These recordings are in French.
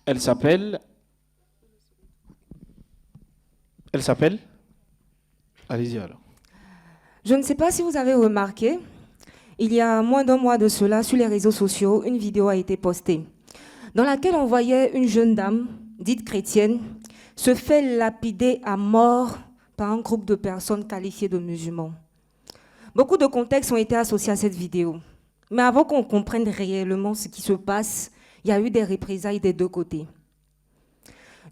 Elle s'appelle... Allez-y alors. Je ne sais pas si vous avez remarqué, il y a moins d'un mois de cela, sur les réseaux sociaux, une vidéo a été postée dans laquelle on voyait une jeune dame, dite chrétienne, se fait lapider à mort par un groupe de personnes qualifiées de musulmans. Beaucoup de contextes ont été associés à cette vidéo. Mais avant qu'on comprenne réellement ce qui se passe, il y a eu des représailles des deux côtés.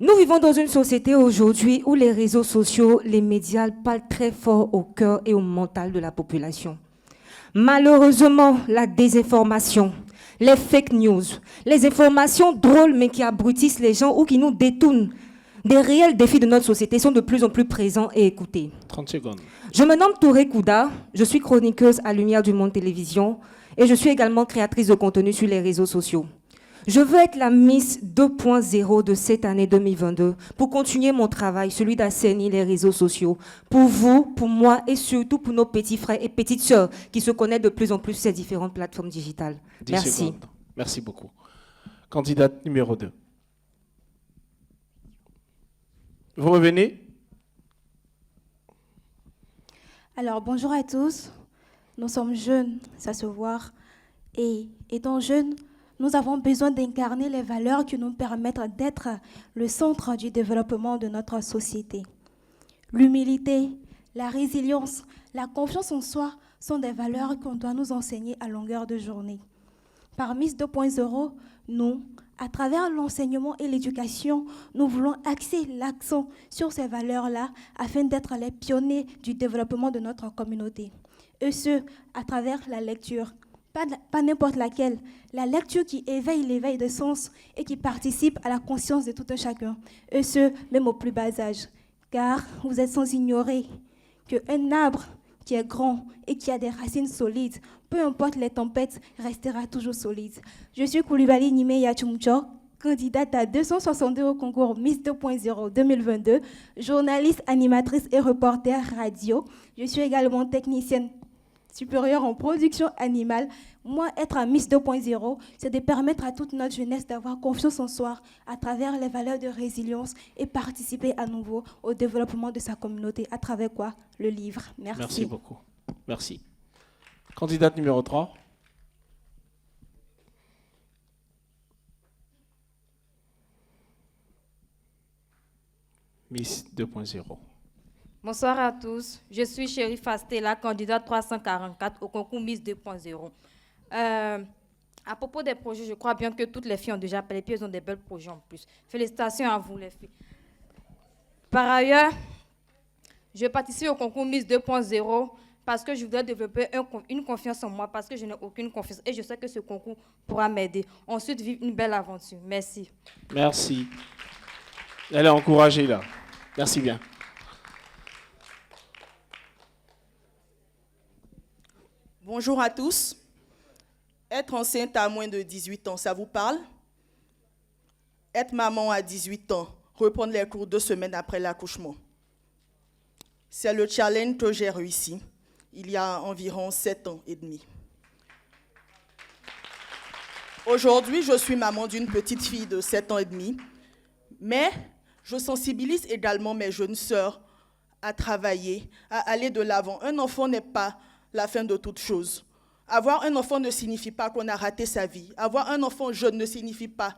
Nous vivons dans une société aujourd'hui où les réseaux sociaux, les médias parlent très fort au cœur et au mental de la population. Malheureusement, la désinformation, les fake news, les informations drôles mais qui abrutissent les gens ou qui nous détournent des réels défis de notre société sont de plus en plus présents et écoutés. 30 secondes. Je me nomme Touré Kouda, je suis chroniqueuse à Lumière du Monde Télévision et je suis également créatrice de contenu sur les réseaux sociaux. Je veux être la Miss 2.0 de cette année 2022 pour continuer mon travail, celui d'assainir les réseaux sociaux. Pour vous, pour moi et surtout pour nos petits frères et petites sœurs qui se connaissent de plus en plus sur ces différentes plateformes digitales. 10 Merci. secondes. Merci beaucoup. Candidate numéro 2. Vous revenez? Alors, bonjour à tous. Nous sommes jeunes, ça se voit. Et étant jeunes, nous avons besoin d'incarner les valeurs qui nous permettent d'être le centre du développement de notre société. L'humilité, la résilience, la confiance en soi sont des valeurs qu'on doit nous enseigner à longueur de journée. Par Miss 2.0, nous, à travers l'enseignement et l'éducation, nous voulons axer l'accent sur ces valeurs-là afin d'être les pionniers du développement de notre communauté. Et ce, à travers la lecture. Pas n'importe laquelle, la lecture qui éveille l'éveil de sens et qui participe à la conscience de tout un chacun, et ce, même au plus bas âge. Car vous êtes sans ignorer qu'un arbre qui est grand et qui a des racines solides, peu importe les tempêtes, restera toujours solide. Je suis Koulibaly Nimé Yachumcho, candidate à 262 au concours Miss 2.0 2022, journaliste, animatrice et reporter radio. Je suis également technicienne supérieure en production animale. Moi, être un Miss 2.0, c'est de permettre à toute notre jeunesse d'avoir confiance en soi à travers les valeurs de résilience et participer à nouveau au développement de sa communauté. À travers quoi? Le livre. Merci. Merci beaucoup. Merci. Candidate numéro 3. Miss 2.0. Bonsoir à tous. Je suis Chérif Astella, candidate 344 au concours Miss 2.0. À propos des projets, je crois bien que toutes les filles ont déjà appelé, puis elles ont des belles projets en plus. Félicitations à vous, les filles. Par ailleurs, je participe au concours Miss 2.0 parce que je voudrais développer une confiance en moi, parce que je n'ai aucune confiance et je sais que ce concours pourra m'aider. Ensuite, vivre une belle aventure. Merci. Merci. Elle est encouragée là. Merci bien. Bonjour à tous. Être enceinte à moins de 18 ans, ça vous parle? Être maman à 18 ans, reprendre les cours 2 semaines après l'accouchement. C'est le challenge que j'ai réussi il y a environ 7 ans et demi. Aujourd'hui, je suis maman d'une petite fille de 7 ans et demi, mais je sensibilise également mes jeunes sœurs à travailler, à aller de l'avant. Un enfant n'est pas la fin de toute chose. Avoir un enfant ne signifie pas qu'on a raté sa vie. Avoir un enfant jeune ne signifie pas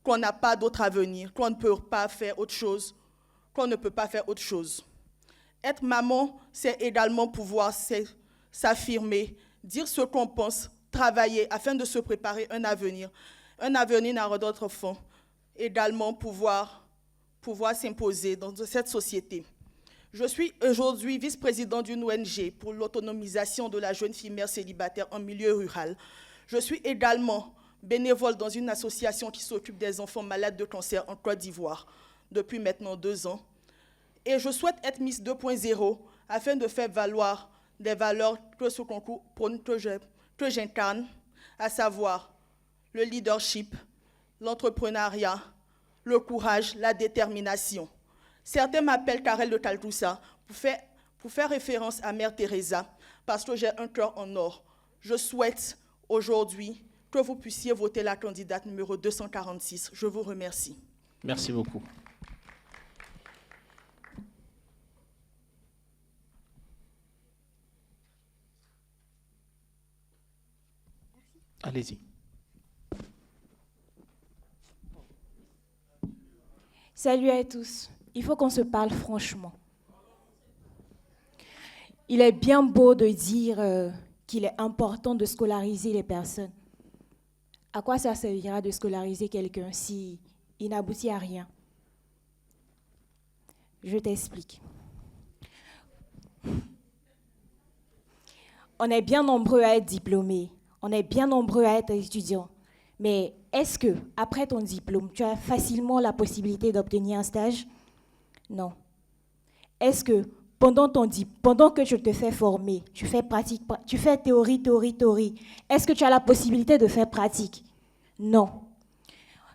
qu'on n'a pas d'autre avenir, qu'on ne peut pas faire autre chose, qu'on ne peut pas faire autre chose. Être maman, c'est également pouvoir s'affirmer, dire ce qu'on pense, travailler afin de se préparer un avenir à d'autres enfants, également pouvoir s'imposer dans cette société. Je suis aujourd'hui vice-président d'une ONG pour l'autonomisation de la jeune fille mère célibataire en milieu rural. Je suis également bénévole dans une association qui s'occupe des enfants malades de cancer en Côte d'Ivoire depuis maintenant 2 ans. Et je souhaite être Miss 2.0 afin de faire valoir des valeurs que ce concours prône, que j'incarne, à savoir le leadership, l'entrepreneuriat, le courage, la détermination. Certains m'appellent Karel de Caltoussa pour faire référence à Mère Teresa, parce que j'ai un cœur en or. Je souhaite aujourd'hui que vous puissiez voter la candidate numéro 246. Je vous remercie. Merci beaucoup. Allez-y. Salut à tous. Il faut qu'on se parle franchement. Il est bien beau de dire qu'il est important de scolariser les personnes. À quoi ça servira de scolariser quelqu'un si il n'aboutit à rien? Je t'explique. On est bien nombreux à être diplômés. On est bien nombreux à être étudiants. Mais est-ce que, après ton diplôme, tu as facilement la possibilité d'obtenir un stage? Non. Est-ce que, pendant que tu te fais former, tu fais pratique, tu fais théorie, est-ce que tu as la possibilité de faire pratique? Non.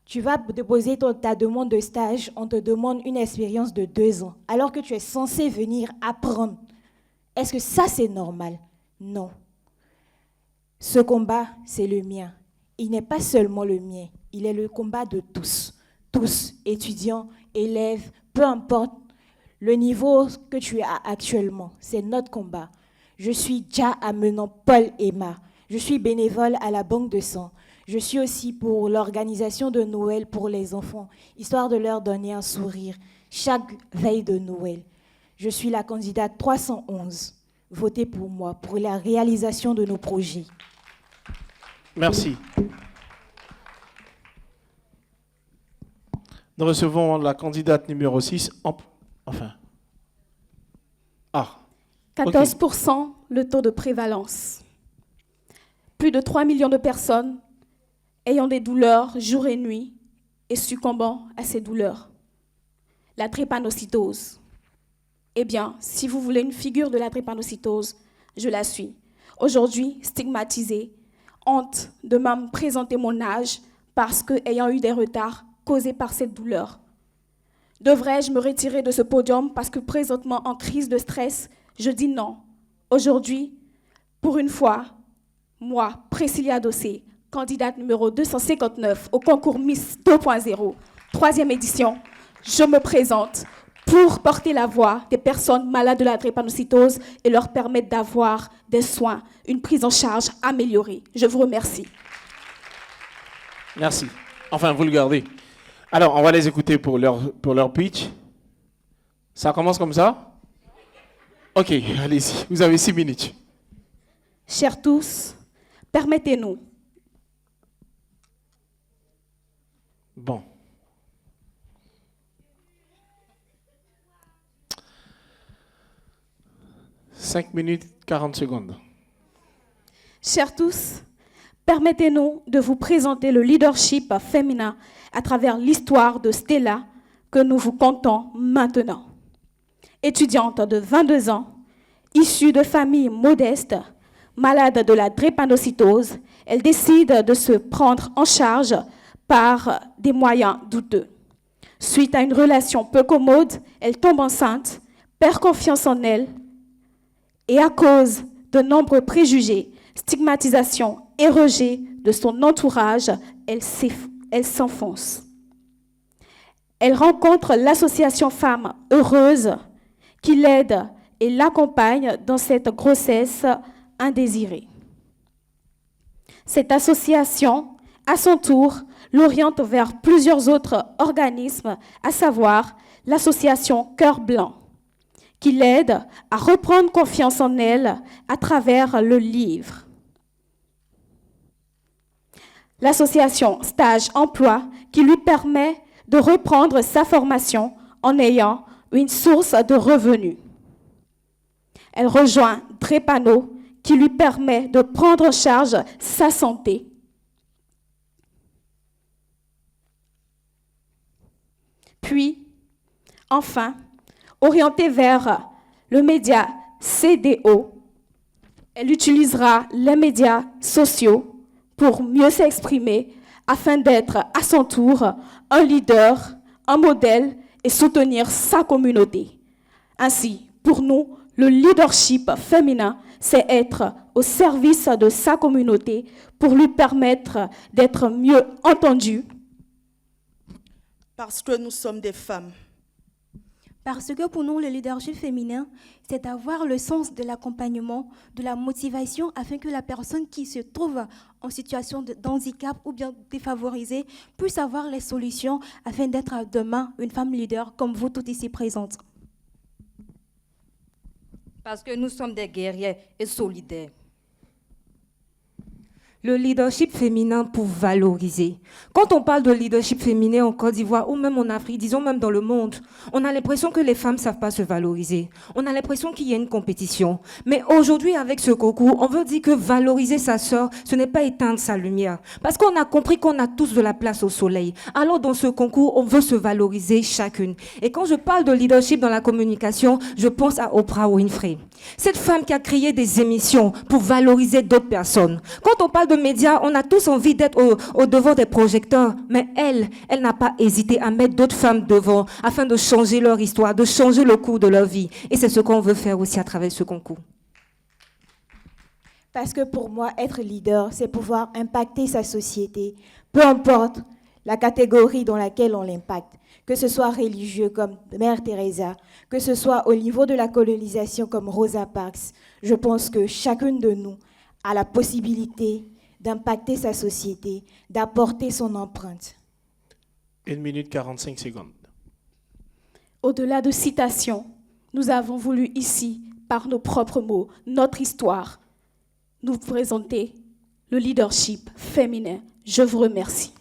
Tu vas déposer ta demande de stage, on te demande une expérience de 2 ans, alors que tu es censé venir apprendre. Est-ce que ça, c'est normal? Non. Ce combat, c'est le mien. Il n'est pas seulement le mien, il est le combat de tous. Tous, étudiants, élèves, peu importe le niveau que tu as actuellement, c'est notre combat. Je suis Dja Amenant Paul Emma. Je suis bénévole à la Banque de Sang. Je suis aussi pour l'organisation de Noël pour les enfants, histoire de leur donner un sourire chaque veille de Noël. Je suis la candidate 311. Votez pour moi, pour la réalisation de nos projets. Merci. Nous recevons la candidate numéro 6. Enfin. 14%, le taux de prévalence. Plus de 3 millions de personnes ayant des douleurs jour et nuit et succombant à ces douleurs. La drépanocytose. Eh bien, si vous voulez une figure de la drépanocytose, je la suis. Aujourd'hui, stigmatisée, honte de même présenter mon âge parce que, ayant eu des retards causés par cette douleur. Devrais-je me retirer de ce podium parce que présentement en crise de stress, je dis non. Aujourd'hui, pour une fois, moi, Priscilla Dossé, candidate numéro 259 au concours Miss 2.0, 3e édition, je me présente pour porter la voix des personnes malades de la drépanocytose et leur permettre d'avoir des soins, une prise en charge améliorée. Je vous remercie. Merci. Enfin, vous le gardez. Alors, on va les écouter pour leur pitch. Ça commence comme ça? Ok, allez-y. Vous avez 6 minutes. Chers tous, permettez-nous. Bon. « 5 minutes, 40 secondes. Chers tous, permettez-nous de vous présenter le leadership féminin à travers l'histoire de Stella que nous vous contons maintenant. Étudiante de 22 ans, issue de familles modestes, malade de la drépanocytose, elle décide de se prendre en charge par des moyens douteux. Suite à une relation peu commode, elle tombe enceinte, perd confiance en elle, et à cause de nombreux préjugés, stigmatisation et rejet de son entourage, elle s'enfonce. Elle rencontre l'association Femmes Heureuses qui l'aide et l'accompagne dans cette grossesse indésirée. Cette association, à son tour, l'oriente vers plusieurs autres organismes, à savoir l'association Cœur Blanc, qui l'aide à reprendre confiance en elle à travers le livre. L'association Stage Emploi, qui lui permet de reprendre sa formation en ayant une source de revenus. Elle rejoint Drépano, qui lui permet de prendre en charge sa santé. Puis, enfin, orientée vers le média CDO, elle utilisera les médias sociaux pour mieux s'exprimer afin d'être à son tour un leader, un modèle et soutenir sa communauté. Ainsi, pour nous, le leadership féminin, c'est être au service de sa communauté pour lui permettre d'être mieux entendu? Parce que nous sommes des femmes. Parce que pour nous, le leadership féminin, c'est avoir le sens de l'accompagnement, de la motivation, afin que la personne qui se trouve en situation de handicap ou bien défavorisée puisse avoir les solutions afin d'être demain une femme leader comme vous toutes ici présentes. Parce que nous sommes des guerrières et solidaires. Le leadership féminin pour valoriser. Quand on parle de leadership féminin en Côte d'Ivoire ou même en Afrique, disons même dans le monde, on a l'impression que les femmes ne savent pas se valoriser. On a l'impression qu'il y a une compétition. Mais aujourd'hui, avec ce concours, on veut dire que valoriser sa sœur, ce n'est pas éteindre sa lumière. Parce qu'on a compris qu'on a tous de la place au soleil. Alors dans ce concours, on veut se valoriser chacune. Et quand je parle de leadership dans la communication, je pense à Oprah Winfrey. Cette femme qui a créé des émissions pour valoriser d'autres personnes. Quand on parle de médias, on a tous envie d'être au devant des projecteurs, mais elle n'a pas hésité à mettre d'autres femmes devant afin de changer leur histoire, de changer le cours de leur vie. Et c'est ce qu'on veut faire aussi à travers ce concours. Parce que pour moi, être leader, c'est pouvoir impacter sa société, peu importe la catégorie dans laquelle on l'impacte, que ce soit religieux comme Mère Teresa, que ce soit au niveau de la colonisation comme Rosa Parks. Je pense que chacune de nous a la possibilité d'impacter sa société, d'apporter son empreinte. 1 minute 45 secondes. Au-delà de citations, nous avons voulu ici, par nos propres mots, notre histoire, nous présenter le leadership féminin. Je vous remercie.